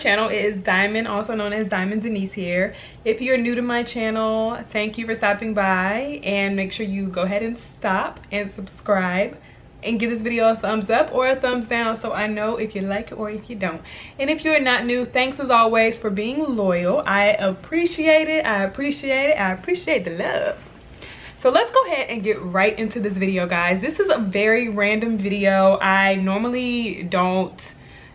channel. It is Diamond, also known as Diamond Denise here. If you're new to my channel, thank you for stopping by, and make sure you go ahead and stop and subscribe and give this video a thumbs up or a thumbs down so I know if you like it or if you don't. And if you're not new, thanks as always for being loyal. I appreciate it. I appreciate it. I appreciate the love. So let's go ahead and get right into this video, guys. This is a very random video. I normally don't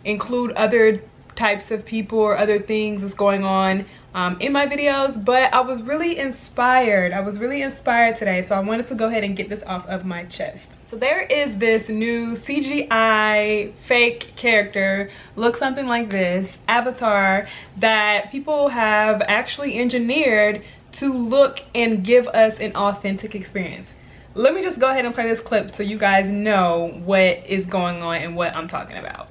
include other types of people or other things that's going on in my videos, but I was really inspired. Today, so I wanted to go ahead and get this off of my chest. So there is this new CGI fake character, looks something like this, avatar, that people have actually engineered to look and give us an authentic experience. Let me just go ahead and play this clip so you guys know what is going on and what I'm talking about.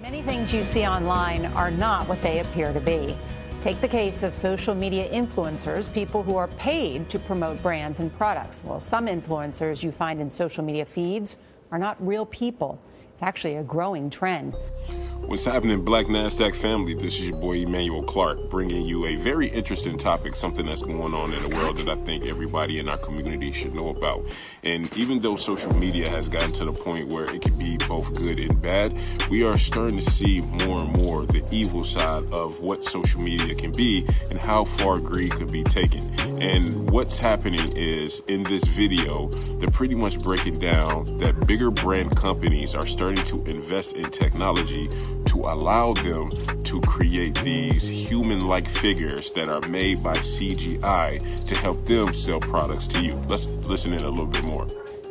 Many things you see online are not what they appear to be. Take the case of social media influencers, people who are paid to promote brands and products. Well, some influencers you find in social media feeds are not real people. It's actually a growing trend. What's happening, Black NASDAQ family? This is your boy Emmanuel Clark, bringing you a very interesting topic, something that's going on in the world that I think everybody in our community should know about. And even though social media has gotten to the point where it can be both good and bad, we are starting to see more and more the evil side of what social media can be and how far greed could be taken. And what's happening is, in this video, they're pretty much breaking down that bigger brand companies are starting to invest in technology to allow them to create these human-like figures that are made by CGI to help them sell products to you. Let's listen in a little bit more.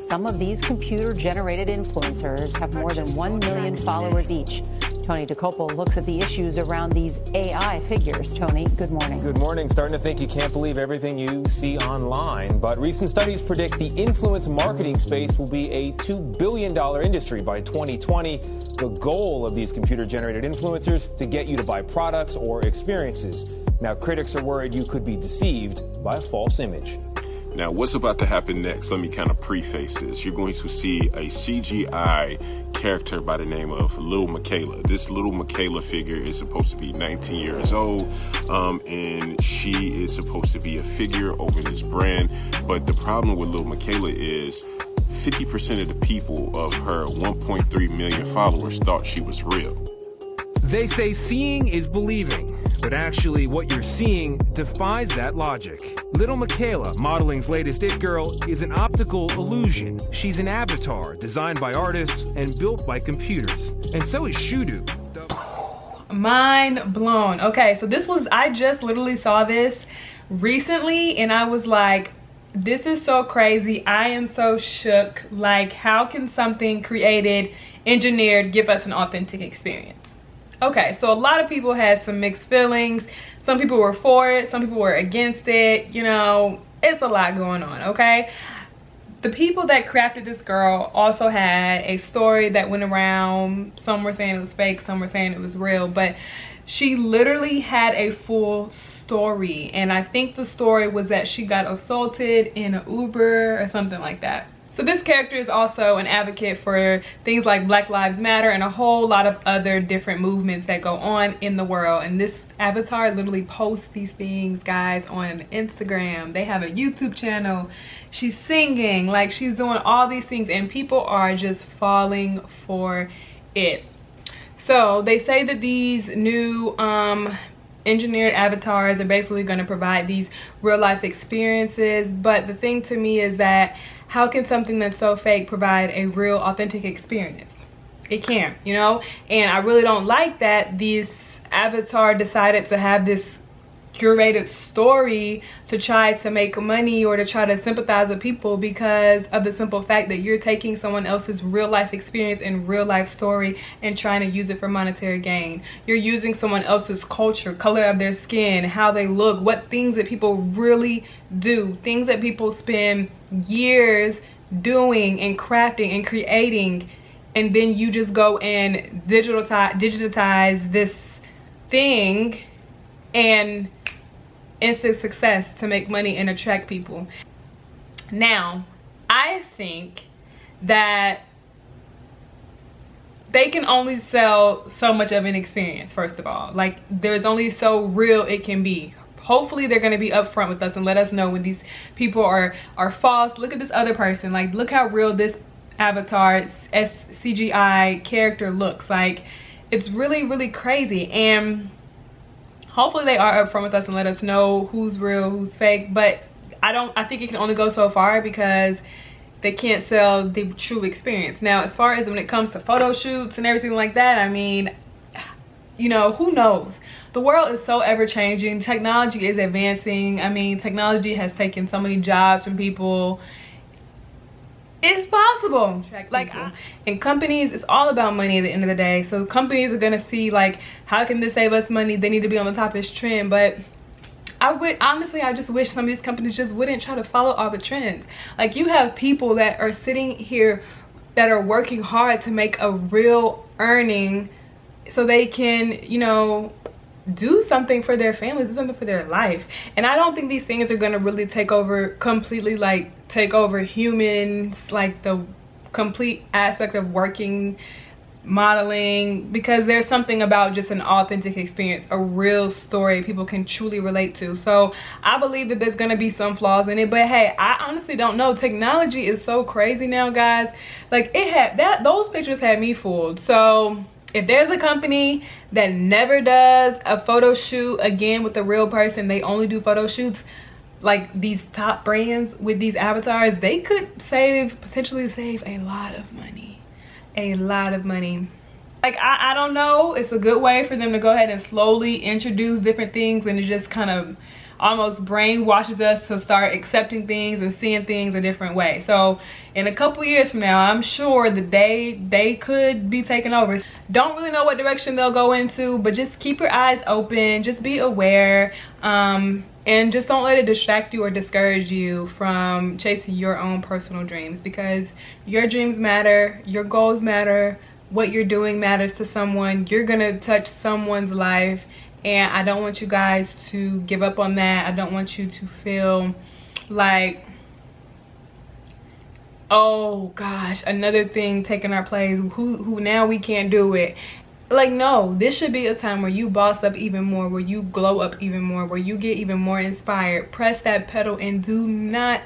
Some of these computer-generated influencers have more than 1 million followers each. Tony DeCopel looks at the issues around these AI figures. Tony, good morning. Good morning. Starting to think you can't believe everything you see online, but recent studies predict the influence marketing space will be a $2 billion industry by 2020. The goal of these computer-generated influencers to get you to buy products or experiences. Now, critics are worried you could be deceived by a false image. Now, what's about to happen next? Let me kind of preface this. You're going to see a CGI character by the name of Little Michaela. This Little Michaela figure is supposed to be 19 years old, and she is supposed to be a figure over this brand. But the problem with Little Michaela is 50% of the people of her 1.3 million followers thought she was real. They say seeing is believing, but actually what you're seeing defies that logic. Little Michaela, modeling's latest it girl, is an optical illusion. She's an avatar designed by artists and built by computers. And so is Shudu. Mind blown. Okay, so I just literally saw this recently and I was like, this is so crazy. I am so shook. Like, how can something created, engineered, give us an authentic experience? Okay, so a lot of people had some mixed feelings. Some people were for it, some people were against it. You know, it's a lot going on, okay? The people that crafted this girl also had a story that went around. Some were saying it was fake, some were saying it was real, but she literally had a full story. And I think the story was that she got assaulted in an Uber or something like that. So this character is also an advocate for things like Black Lives Matter and a whole lot of other different movements that go on in the world. And this avatar literally posts these things, guys, on Instagram. They have a YouTube channel. She's singing, like she's doing all these things, and people are just falling for it. So they say that these new engineered avatars are basically going to provide these real life experiences. But the thing to me is that, how can something that's so fake provide a real authentic experience? It can't, you know? And I really don't like that this avatar decided to have this curated story to try to make money or to try to sympathize with people, because of the simple fact that you're taking someone else's real life experience and real life story and trying to use it for monetary gain. You're using someone else's culture, color of their skin, how they look, what things that people really do, things that people spend years doing and crafting and creating, and then you just go and digitize this thing and instant success to make money and attract people. Now, I think that they can only sell so much of an experience. First of all, like, there's only so real it can be. Hopefully they're going to be upfront with us and let us know when these people are false. Look at this other person, like, look how real this avatar CGI character looks. Like, it's really, really crazy. And hopefully they are upfront with us and let us know who's real, who's fake. But I think it can only go so far, because they can't sell the true experience. Now, as far as when it comes to photo shoots and everything like that, I mean, you know, who knows? The world is so ever changing. Technology is advancing. I mean, technology has taken so many jobs from people. It's possible. Like, and companies, it's all about money at the end of the day. So companies are gonna see, like, how can this save us money? They need to be on the top of this trend. But I just wish some of these companies just wouldn't try to follow all the trends. Like, you have people that are sitting here that are working hard to make a real earning so they can, you know, do something for their families, do something for their life. And I don't think these things are going to really take over completely, like, take over humans, like the complete aspect of working, modeling, because there's something about just an authentic experience, a real story people can truly relate to. So I believe that there's going to be some flaws in it, but hey, I honestly don't know. Technology is so crazy now, guys. Like, those pictures had me fooled. So if there's a company that never does a photo shoot again with a real person, they only do photo shoots, like these top brands with these avatars, they could potentially save a lot of money. A lot of money. Like, I don't know, it's a good way for them to go ahead and slowly introduce different things, and it just kind of almost brainwashes us to start accepting things and seeing things a different way. So in a couple years from now, I'm sure that they could be taken over. Don't really know what direction they'll go into, but just keep your eyes open, just be aware, and just don't let it distract you or discourage you from chasing your own personal dreams, because your dreams matter, your goals matter, what you're doing matters to someone. You're gonna touch someone's life, and I don't want you guys to give up on that. I don't want you to feel like, oh gosh, another thing taking our place, who now we can't do it. Like, no, this should be a time where you boss up even more, where you glow up even more, where you get even more inspired. Press that pedal and do not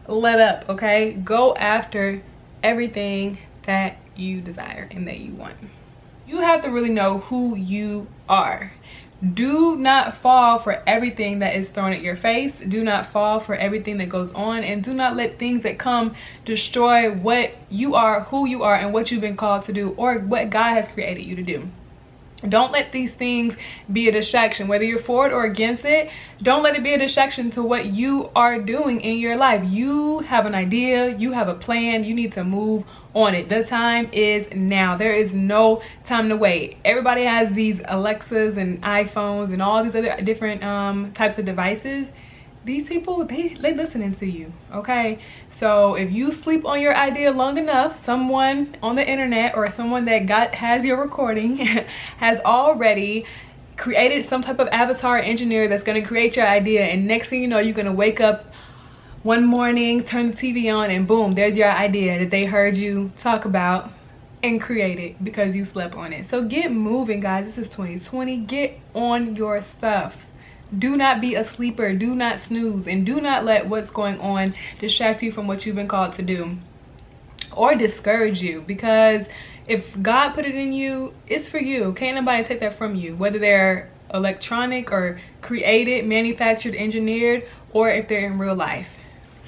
let up, okay? Go after everything that you desire and that you want. You have to really know who you are. Do not fall for everything that is thrown at your face. Do not fall for everything that goes on, and do not let things that come destroy what you are, who you are, and what you've been called to do, or what God has created you to do. Don't let these things be a distraction. Whether you're for it or against it, don't let it be a distraction to what you are doing in your life. You have an idea, you have a plan, you need to move on it. The time is now. There is no time to wait. Everybody has these Alexas and iPhones and all these other different types of devices. These people, they listening to you, okay? So if you sleep on your idea long enough, someone on the internet or someone that has your recording has already created some type of avatar engineer that's going to create your idea, and next thing you know, you're going to wake up one morning, turn the TV on, and boom, there's your idea that they heard you talk about and create it because you slept on it. So get moving, guys. This is 2020. Get on your stuff. Do not be a sleeper. Do not snooze, and do not let what's going on distract you from what you've been called to do or discourage you, because if God put it in you, it's for you. Can't nobody take that from you, whether they're electronic or created, manufactured, engineered, or if they're in real life.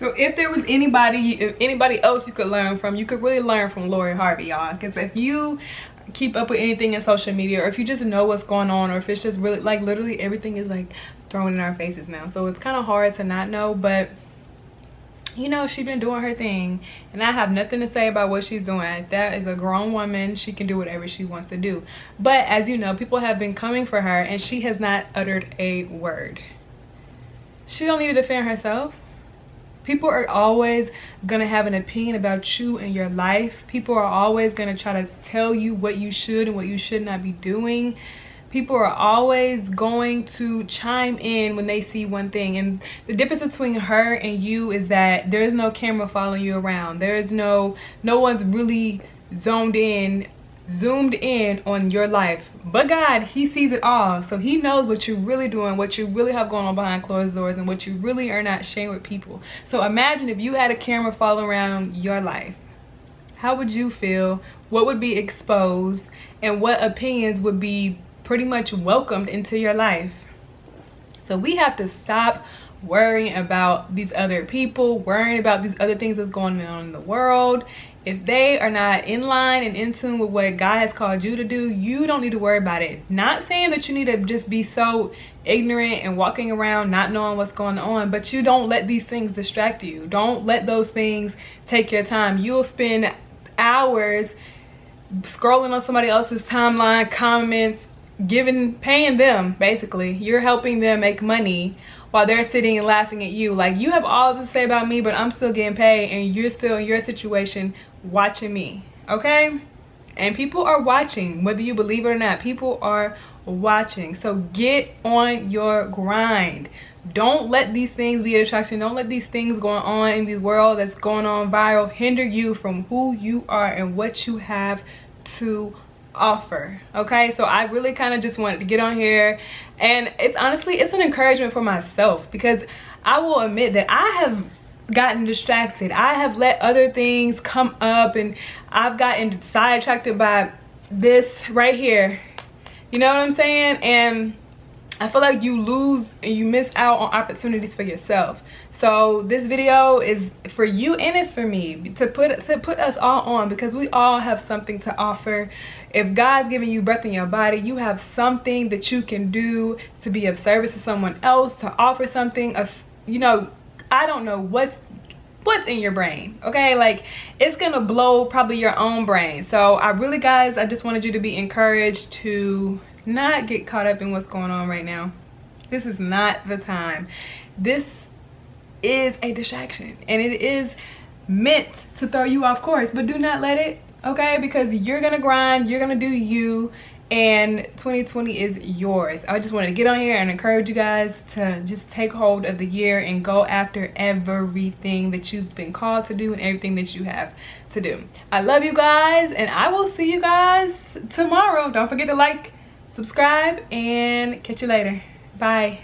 So if there was anybody else you could learn from, you could really learn from Lori Harvey, y'all. Because if you keep up with anything in social media, or if you just know what's going on, or if it's just really, like, literally everything is like thrown in our faces now, so it's kind of hard to not know. But you know, she's been doing her thing, and I have nothing to say about what she's doing. That is a grown woman. She can do whatever she wants to do. But as you know, people have been coming for her, and she has not uttered a word. She don't need to defend herself. People are always gonna have an opinion about you and your life. People are always gonna try to tell you what you should and what you should not be doing. People are always going to chime in when they see one thing. And the difference between her and you is that there's no camera following you around. There is no one's really zoned in, zoomed in on your life. But God, he sees it all. So he knows what you're really doing, what you really have going on behind closed doors, and what you really are not sharing with people. So imagine if you had a camera following around your life. How would you feel? What would be exposed? And what opinions would be pretty much welcomed into your life? So we have to stop worrying about these other people, worrying about these other things that's going on in the world. If they are not in line and in tune with what God has called you to do, you don't need to worry about it. Not saying that you need to just be so ignorant and walking around not knowing what's going on, but you don't let these things distract you. Don't let those things take your time. You'll spend hours scrolling on somebody else's timeline, comments, paying them. Basically, you're helping them make money while they're sitting and laughing at you. Like, you have all this to say about me, but I'm still getting paid, and you're still in your situation watching me, okay? And people are watching, whether you believe it or not. People are watching. So get on your grind. Don't let these things be a distraction. Don't let these things going on in this world that's going on viral hinder you from who you are and what you have to offer. Okay, so I really kind of just wanted to get on here, and it's honestly, it's an encouragement for myself, because I will admit that I have gotten distracted. I have let other things come up, and I've gotten sidetracked by this right here. You know what I'm saying? And I feel like you lose and you miss out on opportunities for yourself. So this video is for you, and it's for me, to put us all on, because we all have something to offer. If God's giving you breath in your body, you have something that you can do to be of service to someone else, to offer something. You know, I don't know what's in your brain, okay? Like, it's gonna blow probably your own brain. So I really, guys, I just wanted you to be encouraged to not get caught up in what's going on right now. This is not the time. This is a distraction, and it is meant to throw you off course, but do not let it, okay? Because you're gonna grind, you're gonna do you, and 2020 is yours. I just wanted to get on here and encourage you guys to just take hold of the year and go after everything that you've been called to do and everything that you have to do. I love you guys, and I will see you guys tomorrow. Don't forget to like, subscribe, and catch you later. Bye.